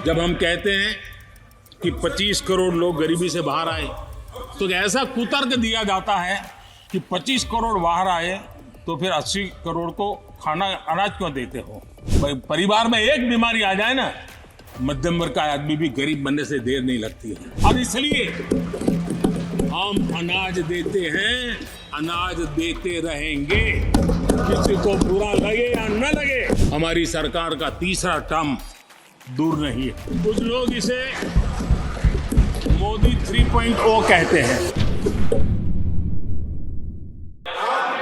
जब हम कहते हैं कि 25 करोड़ लोग गरीबी से बाहर आए, तो ऐसा कुतर्क दिया जाता है कि 25 करोड़ बाहर आए तो फिर 80 करोड़ को खाना अनाज क्यों देते हो। परिवार में एक बीमारी आ जाए ना, मध्यम वर्ग का आदमी भी गरीब बनने से देर नहीं लगती है। और इसलिए हम अनाज देते हैं, अनाज देते रहेंगे, किसी को बुरा लगे या न लगे। हमारी सरकार का तीसरा टर्म दूर नहीं है। कुछ लोग इसे मोदी 3.0 कहते हैं।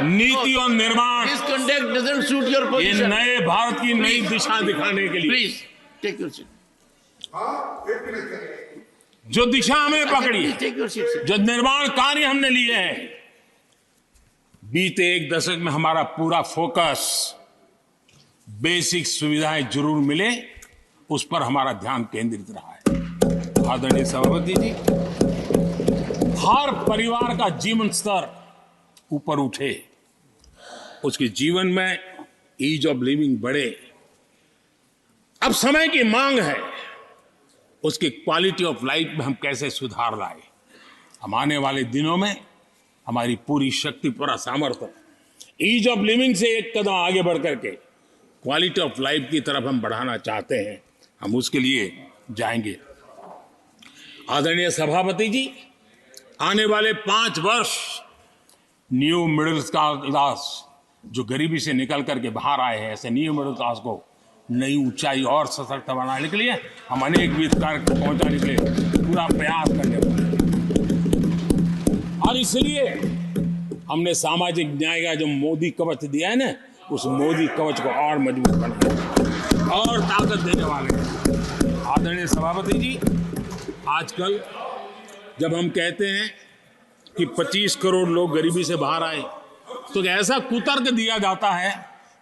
नीति और निर्माण, This conduct doesn't suit your ये position. नए भारत की नई दिशा दिखाने के लिए Please take your seat. जो दिशा हमने पकड़ी Please है, take your seat, sir. जो निर्माण कार्य हमने लिए हैं, बीते एक दशक में हमारा पूरा फोकस बेसिक सुविधाएं जरूर मिले उस पर हमारा ध्यान केंद्रित रहा है। आदरणीय सभापति जी, हर परिवार का जीवन स्तर ऊपर उठे, उसके जीवन में ईज ऑफ लिविंग बढ़े। अब समय की मांग है उसकी क्वालिटी ऑफ लाइफ में हम कैसे सुधार लाए। हम आने वाले दिनों में हमारी पूरी शक्ति, पूरा सामर्थ्य ईज ऑफ लिविंग से एक कदम आगे बढ़ करके क्वालिटी ऑफ लाइफ की तरफ हम बढ़ाना चाहते हैं। हम उसके लिए जाएंगे। आदरणीय सभापति जी, आने वाले 5 वर्ष न्यू मिडिल क्लास जो गरीबी से निकल करके बाहर आए हैं, ऐसे न्यू मिडिल क्लास को नई ऊंचाई और सशक्त बनाने के लिए हम अनेक विध कार्य पहुंचाने के लिए पूरा प्रयास करने वाले हैं। और इसलिए हमने सामाजिक न्याय का जो मोदी कवच दिया है ना, उस मोदी कवच को और मजबूत बनाया और ताकत देने वाले हैं। आदरणीय सभापति जी, आजकल जब हम कहते हैं कि 25 करोड़ लोग गरीबी से बाहर आए, तो ऐसा कुतर्क दिया जाता है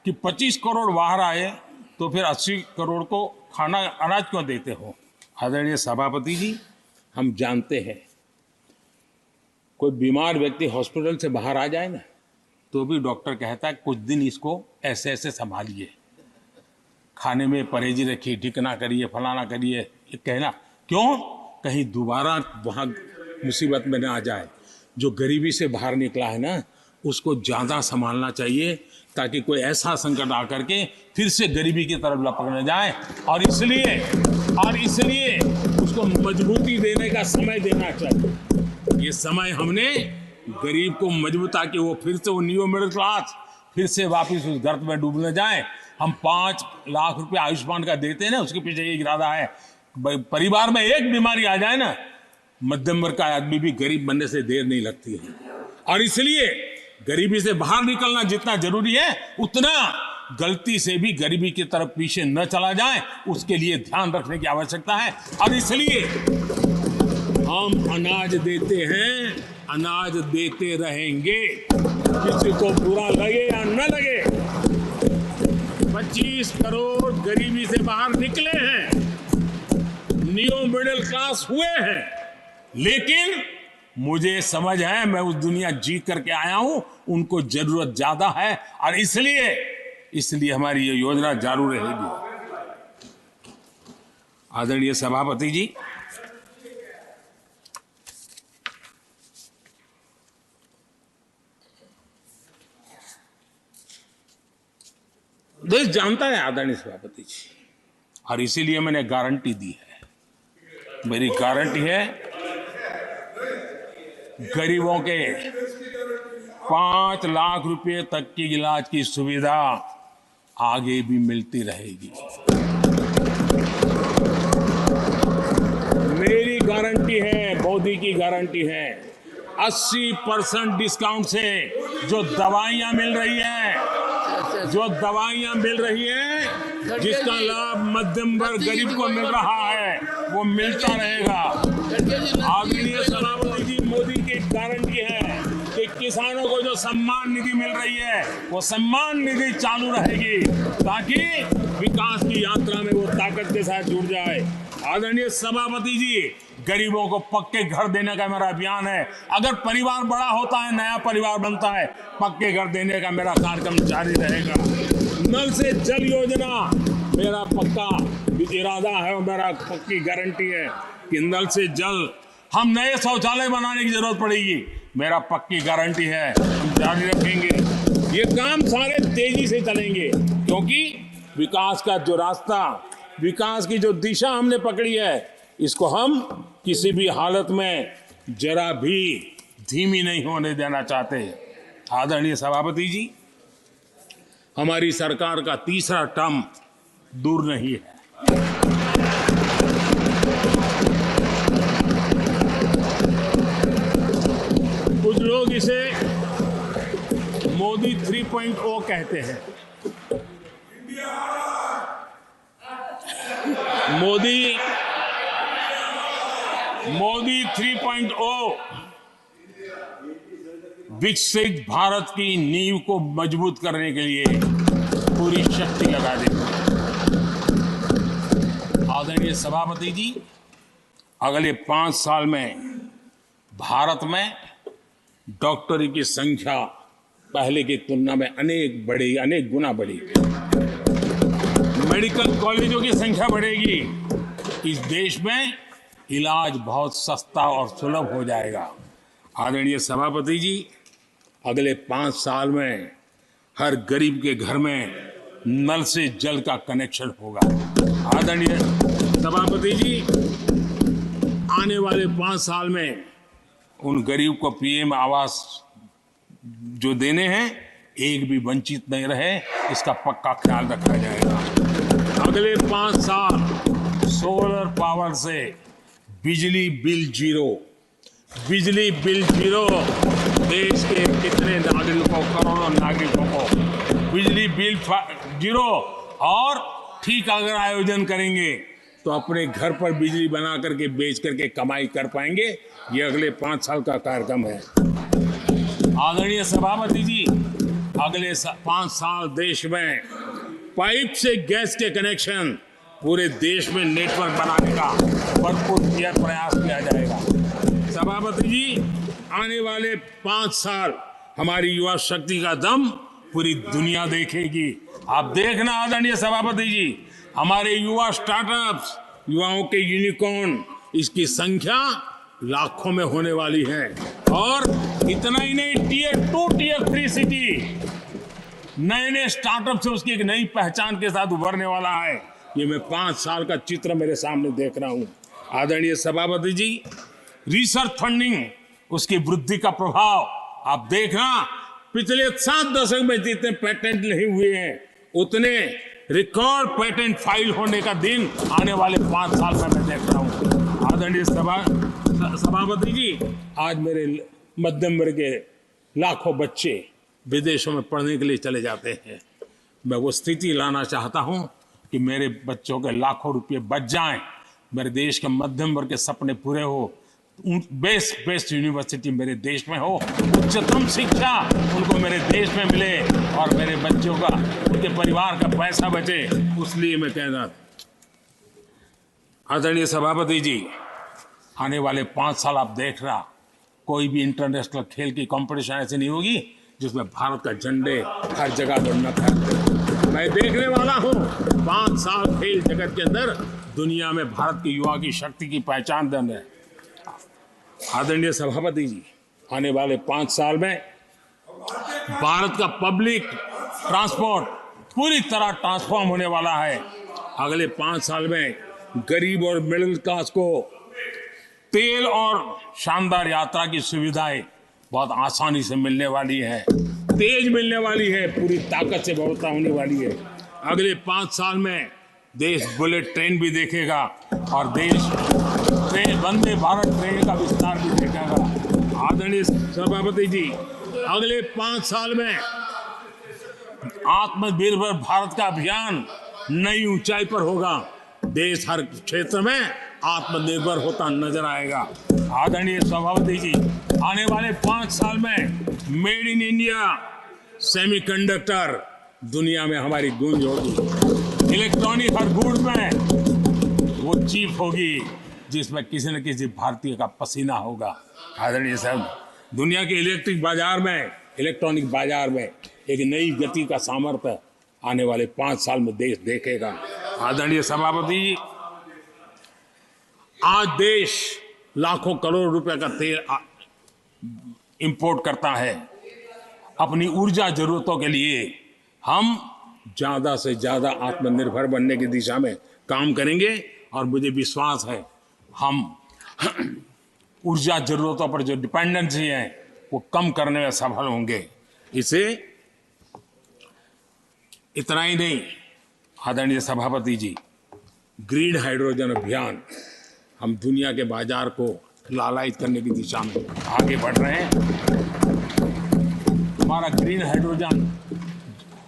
कि 25 करोड़ बाहर आए तो फिर 80 करोड़ को खाना अनाज क्यों देते हो। आदरणीय सभापति जी, हम जानते हैं कोई बीमार व्यक्ति हॉस्पिटल से बाहर आ जाए ना, तो भी डॉक्टर कहता है कुछ दिन इसको ऐसे ऐसे संभालिए, खाने में परहेजी रखिए, ठीक ना करिए, फलाना करिए। ये कहना क्यों, कहीं दोबारा वहाँ मुसीबत में ना आ जाए। जो गरीबी से बाहर निकला है ना, उसको ज़्यादा संभालना चाहिए ताकि कोई ऐसा संकट आकर के फिर से गरीबी की तरफ लपक न जाए। और इसलिए उसको मजबूती देने का समय देना चाहिए। ये समय हमने गरीब को मजबूत, ताकि वो फिर से वो न्यू मिडिल क्लास फिर से वापस उस गर्त में डूब न जाए। हम 5 लाख रुपए आयुष्मान का देते हैं ना, उसके पीछे ये इरादा है। परिवार में एक बीमारी आ जाए ना, मध्यम वर्ग का आदमी भी गरीब बनने से देर नहीं लगती है। और इसलिए गरीबी से बाहर निकलना जितना जरूरी है, उतना गलती से भी गरीबी की तरफ पीछे न चला जाए, उसके लिए ध्यान रखने की आवश्यकता है। और इसलिए हम अनाज देते हैं, अनाज देते रहेंगे, किसी को बुरा लगे या न लगे। 25 करोड़ गरीबी से बाहर निकले हैं, न्यू मिडिल क्लास हुए हैं, लेकिन मुझे समझ है, मैं उस दुनिया जीत करके आया हूं, उनको जरूरत ज्यादा है। और इसलिए हमारी ये योजना जारी रहेगी। आदरणीय सभापति जी, देश जानता है आदरणीय सभापति जी, और इसीलिए मैंने गारंटी दी है। मेरी गारंटी है गरीबों के 5 लाख रुपए तक की इलाज की सुविधा आगे भी मिलती रहेगी। मेरी गारंटी है, मोदी की गारंटी है। 80% डिस्काउंट से जो दवाइयां मिल रही हैं, जिसका लाभ मध्यम वर्ग गरीब को मिल रहा है, वो मिलता रहेगा। आदरणीय सभापति जी, मोदी की गारंटी है कि किसानों को जो सम्मान निधि मिल रही है, वो सम्मान निधि चालू रहेगी, ताकि विकास की यात्रा में वो ताकत के साथ जुड़ जाए। आदरणीय सभापति जी, गरीबों को पक्के घर देने का मेरा अभियान है। अगर परिवार बड़ा होता है, नया परिवार बनता है, पक्के घर देने का मेरा कार्यक्रम जारी रहेगा। नल से जल योजना मेरा पक्का इरादा है और मेरा पक्की गारंटी है कि नल से जल हम नए शौचालय बनाने की जरूरत पड़ेगी, मेरा पक्की गारंटी है हम जारी रखेंगे। ये काम सारे तेजी से चलेंगे क्योंकि विकास का जो रास्ता, विकास की जो दिशा हमने पकड़ी है, इसको हम किसी भी हालत में जरा भी धीमी नहीं होने देना चाहते। आदरणीय सभापति जी, हमारी सरकार का तीसरा टर्म दूर नहीं है। कुछ लोग इसे मोदी 3.0 कहते हैं। मोदी 3.0 विकसित भारत की नींव को मजबूत करने के लिए पूरी शक्ति लगा देगा। आदरणीय सभापति जी, अगले 5 साल में भारत में डॉक्टरी की संख्या पहले की तुलना में अनेक गुना बढ़ेगी। मेडिकल कॉलेजों की संख्या बढ़ेगी। इस देश में इलाज बहुत सस्ता और सुलभ हो जाएगा। आदरणीय सभापति जी, अगले 5 साल में हर गरीब के घर में नल से जल का कनेक्शन होगा। आदरणीय सभापति जी, आने वाले 5 साल में उन गरीब को पीएम आवास जो देने हैं, एक भी वंचित नहीं रहे, इसका पक्का ख्याल रखा जाएगा। अगले 5 साल सोलर पावर से बिजली बिल जीरो। देश के कितने नागरिकों, करोड़ों नागरिकों को बिजली बिल जीरो। और ठीक अगर आयोजन करेंगे तो अपने घर पर बिजली बना करके बेच करके कमाई कर पाएंगे। ये अगले 5 साल का कार्यक्रम है। आदरणीय सभापति जी, अगले 5 साल देश में पाइप से गैस के कनेक्शन पूरे देश में नेटवर्क बनाने का भरपूर प्रयास किया जाएगा। सभापति जी, आने वाले 5 साल हमारी युवा शक्ति का दम पूरी दुनिया देखेगी। आप देखना आदरणीय सभापति जी, हमारे युवा स्टार्टअप्स, युवाओं के यूनिकॉर्न, इसकी संख्या लाखों में होने वाली है। और इतना ही नहीं, टियर 2, टियर 3 सिटी नए स्टार्टअप से उसकी एक नई पहचान के साथ उभरने वाला है। ये मैं 5 साल का चित्र मेरे सामने देख रहा हूं। आदरणीय सभापति जी, रिसर्च फंडिंग, उसकी वृद्धि का प्रभाव आप देखना। पिछले 7 दशक में जितने पेटेंट नहीं हुए हैं, उतने रिकॉर्ड पेटेंट फाइल होने का दिन आने वाले 5 साल में मैं देख रहा हूं। आदरणीय सभापति जी, आज मेरे मध्यम वर्ग के लाखों बच्चे विदेशों में पढ़ने के लिए चले जाते हैं। मैं वो स्थिति लाना चाहता हूं कि मेरे बच्चों के लाखों रुपए बच जाएं, मेरे देश के मध्यम वर्ग के सपने पूरे हो, बेस्ट यूनिवर्सिटी मेरे देश में हो, उच्चतम शिक्षा उनको मेरे देश में मिले और मेरे बच्चों का, उनके परिवार का पैसा बचे। इसलिए मैं कह रहा। आदरणीय सभापति जी, आने वाले 5 साल आप देख रहा, कोई भी इंटरनेशनल खेल की कंपटीशन ऐसी नहीं होगी जिसमें भारत का झंडे हर जगह बढ़ना था। मैं देखने वाला हूं 5 साल खेल जगत के अंदर दुनिया में भारत के युवा की शक्ति की पहचान देने। आदरणीय सभापति जी, आने वाले 5 साल में भारत का पब्लिक ट्रांसपोर्ट पूरी तरह ट्रांसफॉर्म होने वाला है। अगले 5 साल में गरीब और मिडिल क्लास को तेल और शानदार यात्रा की सुविधाएं बहुत आसानी से मिलने वाली है, तेज मिलने वाली है, पूरी ताकत से व्यवस्था होने वाली है। अगले 5 साल में देश बुलेट ट्रेन भी देखेगा और देश वंदे भारत ट्रेन का विस्तार भी देखेगा। आदरणीय सभापति जी, अगले 5 साल में आत्मनिर्भर भारत का अभियान नई ऊंचाई पर होगा। देश हर क्षेत्र में आत्मनिर्भर होता नजर आएगा। आदरणीय सभापति जी, आने वाले 5 साल में मेड इन इंडिया सेमीकंडक्टर दुनिया में हमारी गूंज होगी। इलेक्ट्रॉनिक हर गुड्स में वो चीप होगी जिसमें किसी न किसी भारतीय का पसीना होगा। आदरणीय साहब, दुनिया के इलेक्ट्रॉनिक बाजार में एक नई गति का सामर्थ्य आने वाले 5 साल में देश देखेगा। आदरणीय सभापति जी, आज देश लाखों करोड़ रुपए का तेल इंपोर्ट करता है। अपनी ऊर्जा जरूरतों के लिए हम ज्यादा से ज्यादा आत्मनिर्भर बनने की दिशा में काम करेंगे और मुझे विश्वास है हम ऊर्जा जरूरतों पर जो डिपेंडेंसी है वो कम करने में सफल होंगे। इसे इतना ही नहीं, आदरणीय सभापति जी, ग्रीन हाइड्रोजन अभियान हम दुनिया के बाजार को लालायित करने की दिशा में आगे बढ़ रहे हैं। हमारा ग्रीन हाइड्रोजन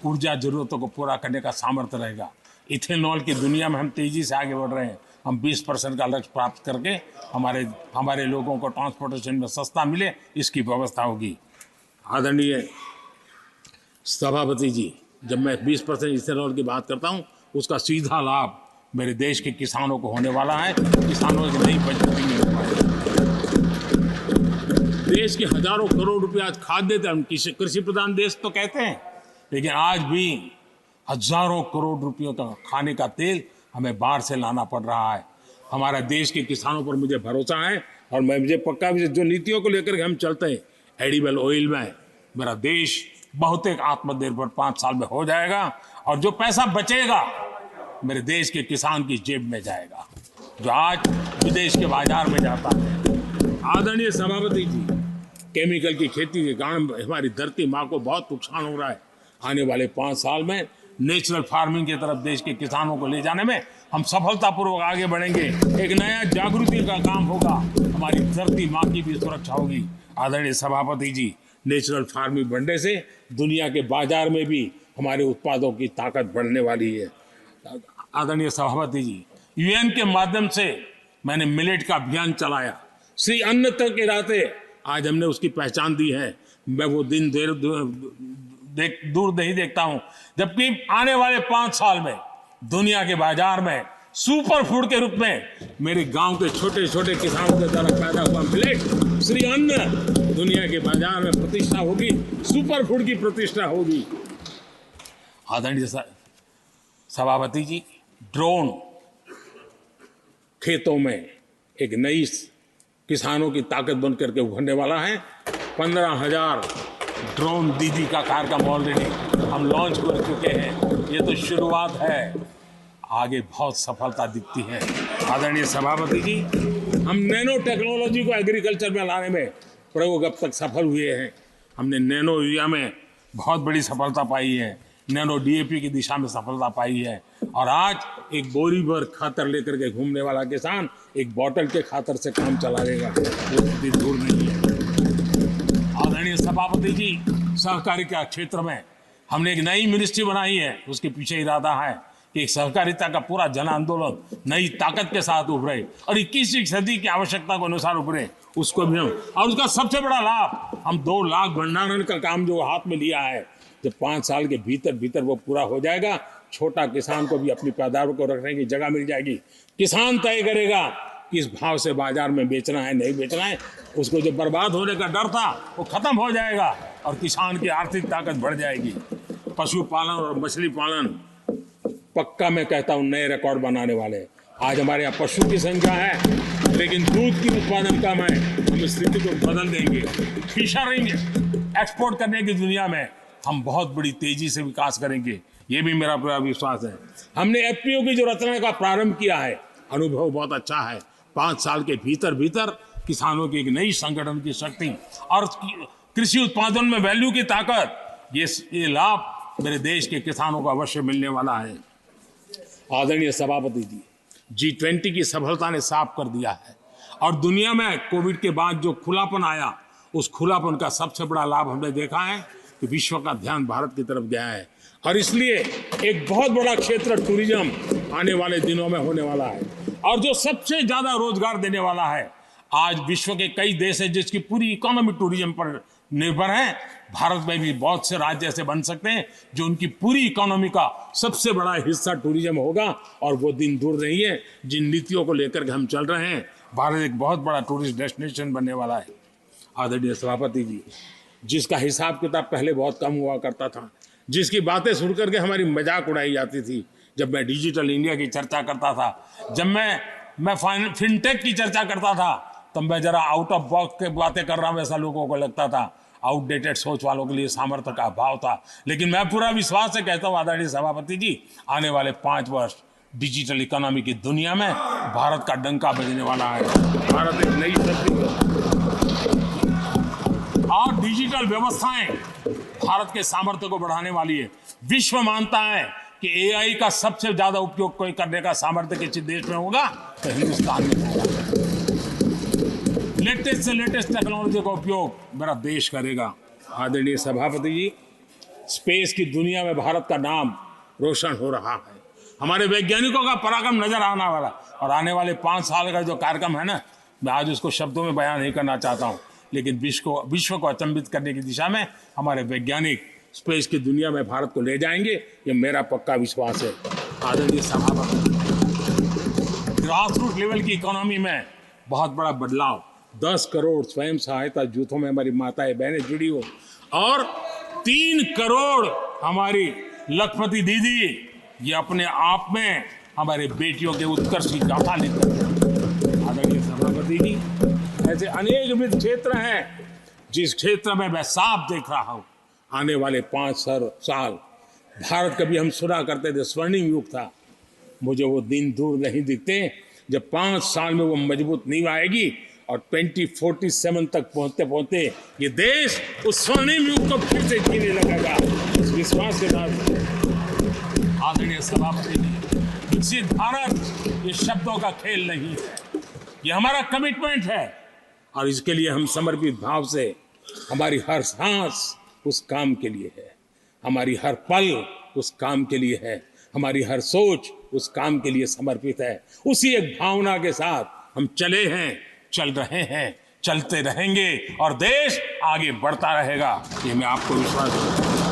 ऊर्जा जरूरतों को पूरा करने का सामर्थ्य रहेगा। इथेनॉल की दुनिया में हम तेजी से आगे बढ़ रहे हैं। हम 20% का लक्ष्य प्राप्त करके हमारे लोगों को ट्रांसपोर्टेशन में सस्ता मिले, इसकी व्यवस्था होगी। आदरणीय सभापति जी, जब मैं 20% इथेनॉल की बात करता हूं, उसका सीधा लाभ मेरे देश के किसानों को होने वाला है। किसानों की नई बचत मिलने वाली है। देश के हजारों करोड़ रुपए आज खाद्य हम कृषि प्रधान देश तो कहते हैं, लेकिन आज भी हजारों करोड़ रुपयों का खाने का तेल हमें बाहर से लाना पड़ रहा है। हमारा देश के किसानों पर मुझे भरोसा है और मुझे पक्का भी जो नीतियों को लेकर के हम चलते हैं, एडिबल ऑयल में मेरा देश बहुत एक आत्मनिर्भर 5 साल में हो जाएगा और जो पैसा बचेगा मेरे देश के किसान की जेब में जाएगा, जो आज विदेश के बाजार में जाता है। आदरणीय सभापति जी, केमिकल की खेती के कारण हमारी धरती माँ को बहुत नुकसान हो रहा है। आने वाले 5 साल में नेचुरल फार्मिंग की तरफ देश के किसानों को ले जाने में हम सफलतापूर्वक आगे बढ़ेंगे। एक नया जागृति का काम होगा, हमारी धरती माँ की भी सुरक्षा होगी। आदरणीय सभापति जी, नेचुरल फार्मिंग बढ़ने से दुनिया के बाजार में भी हमारे उत्पादों की ताकत बढ़ने वाली है। आदरणीय सभापति जी, यूएन के माध्यम से मैंने मिलेट का अभियान चलाया। श्री अन्न तक के राते आज हमने उसकी पहचान दी है। मैं वो दिन दूर नहीं देखता हूं जबकि आने वाले 5 साल में दुनिया के बाजार में सुपर फूड के रूप में मेरे गांव के छोटे छोटे किसानों के द्वारा पैदा हुआ मिलेट, श्री अन्न, दुनिया के बाजार में प्रतिष्ठा होगी, सुपर फूड की प्रतिष्ठा होगी। आदरणीय सभापति जी, ड्रोन खेतों में एक नई किसानों की ताकत बन करके उभरने वाला है। 15,000 ड्रोन दीदी का कार्यक्रम ऑलरेडी हम लॉन्च कर चुके हैं। ये तो शुरुआत है, आगे बहुत सफलता दिखती है। आदरणीय सभापति जी, हम नैनो टेक्नोलॉजी को एग्रीकल्चर में लाने में प्रयोग अब तक सफल हुए हैं। हमने नैनो यूरिया में बहुत बड़ी सफलता पाई है, नैनो डीएपी की दिशा में सफलता पाई है और आज एक बोरी भर खातर लेकर के घूमने वाला किसान एक बोतल के खातर से काम चला लेगा, वो दिन दूर नहीं है। आदरणीय सभापति जी, सहकारिता क्षेत्र में हमने एक नई मिनिस्ट्री बनाई है। उसके पीछे इरादा है कि एक सहकारिता का पूरा जन आंदोलन नई ताकत के साथ उभरे और 21वीं सदी की आवश्यकता के अनुसार उभरे, उसको भी हम, और उसका सबसे बड़ा लाभ हम 2 लाख भंडारण का काम जो हाथ में लिया है, जब 5 साल के भीतर वो पूरा हो जाएगा, छोटा किसान को भी अपनी पैदावार को रखने की जगह मिल जाएगी। किसान तय करेगा किस भाव से बाजार में बेचना है, नहीं बेचना है। उसको जो बर्बाद होने का डर था वो खत्म हो जाएगा और किसान की आर्थिक ताकत बढ़ जाएगी। पशुपालन और मछली पालन पक्का मैं कहता हूँ नए रिकॉर्ड बनाने वाले। आज हमारे यहाँ पशु की संख्या है लेकिन दूध की उत्पादन कम है। हम इस स्थिति को बदल देंगे। फिशरिंग एक्सपोर्ट करने की दुनिया में हम बहुत बड़ी तेजी से विकास करेंगे, ये भी मेरा पूरा विश्वास है। हमने एफपीओ की जो रचना का प्रारंभ किया है, अनुभव बहुत अच्छा है। 5 साल के भीतर किसानों की एक नई संगठन की शक्ति और कृषि उत्पादन में वैल्यू की ताकत, ये लाभ मेरे देश के किसानों को अवश्य मिलने वाला है। आदरणीय सभापति जी, G20 की सफलता ने साफ कर दिया है और दुनिया में कोविड के बाद जो खुलापन आया, उस खुलापन का सबसे बड़ा लाभ हमने देखा है कि विश्व का ध्यान भारत की तरफ गया है और इसलिए एक बहुत बड़ा क्षेत्र टूरिज्म आने वाले दिनों में होने वाला है और जो सबसे ज्यादा रोजगार देने वाला है। आज विश्व के कई देश हैं जिसकी पूरी इकोनॉमी टूरिज्म पर निर्भर है। भारत में भी बहुत से राज्य ऐसे बन सकते हैं जो उनकी पूरी इकोनॉमी का सबसे बड़ा हिस्सा टूरिज्म होगा और वो दिन दूर नहीं है। जिन नीतियों को लेकर के हम चल रहे हैं, भारत एक बहुत बड़ा टूरिस्ट डेस्टिनेशन बनने वाला है। आदरणीय सभापति जी, जिसका हिसाब किताब पहले बहुत कम हुआ करता था, जिसकी बातें सुन करके हमारी मजाक उड़ाई जाती थी, जब मैं डिजिटल इंडिया की चर्चा करता था, जब मैं फिनटेक की चर्चा करता था, तब मैं जरा आउट ऑफ बॉक्स के बातें कर रहा हूं, वैसा लोगों को लगता था। आउटडेटेड सोच वालों के लिए सामर्थ्य का अभाव था। लेकिन मैं पूरा विश्वास से कहता हूं आदरणीय सभापति जी, आने वाले 5 वर्ष डिजिटल इकोनॉमी की दुनिया में भारत का डंका बजने वाला है। भारत एक नई धरती और डिजिटल व्यवस्थाएं भारत के सामर्थ्य को बढ़ाने वाली है। विश्व मानता है कि एआई का सबसे ज्यादा उपयोग कोई करने का सामर्थ्य किसी देश में होगा तो हिंदुस्तान में होगा। लेटेस्ट से लेटेस्ट टेक्नोलॉजी का उपयोग मेरा देश करेगा। आदरणीय सभापति जी, स्पेस की दुनिया में भारत का नाम रोशन हो रहा है। हमारे वैज्ञानिकों का पराक्रम नजर आने वाला, और आने वाले 5 साल का जो कार्यक्रम है ना, मैं आज उसको शब्दों में बयान नहीं करना चाहता हूं, लेकिन विश्व को अचंभित करने की दिशा में हमारे वैज्ञानिक स्पेस की दुनिया में भारत को ले जाएंगे, ये मेरा पक्का विश्वास है। आदरणीय सभापति, ग्रास रूट लेवल की इकोनॉमी में बहुत बड़ा बदलाव, 10 करोड़ स्वयं सहायता जूथों में हमारी माताएं बहनें जुड़ी हो, और 3 करोड़ हमारी लखपति दीदी, ये अपने आप में हमारे बेटियों के उत्कर्ष की गाथा लेकर। आदरणीय सभापति जी, ऐसे अनेक विविध क्षेत्र हैं जिस क्षेत्र में मैं साफ देख रहा हूं आने वाले 5 साल भारत, कभी हम सुना करते थे स्वर्णिम युग था, मुझे वो दिन दूर नहीं दिखते जब 5 साल में वो मजबूत नींव आएगी और 2047 तक पहुंचते पहुंचते ये देश उस स्वर्णिम युग को फिर से जीने लगेगा। इस विश्वास के साथ आदरणीय सभापति जी, विकसित भारत ये शब्दों का खेल नहीं है, ये हमारा कमिटमेंट है, और इसके लिए हम समर्पित भाव से, हमारी हर सांस उस काम के लिए है, हमारी हर पल उस काम के लिए है, हमारी हर सोच उस काम के लिए समर्पित है। उसी एक भावना के साथ हम चले हैं, चल रहे हैं, चलते रहेंगे, और देश आगे बढ़ता रहेगा, ये मैं आपको विश्वास दूं।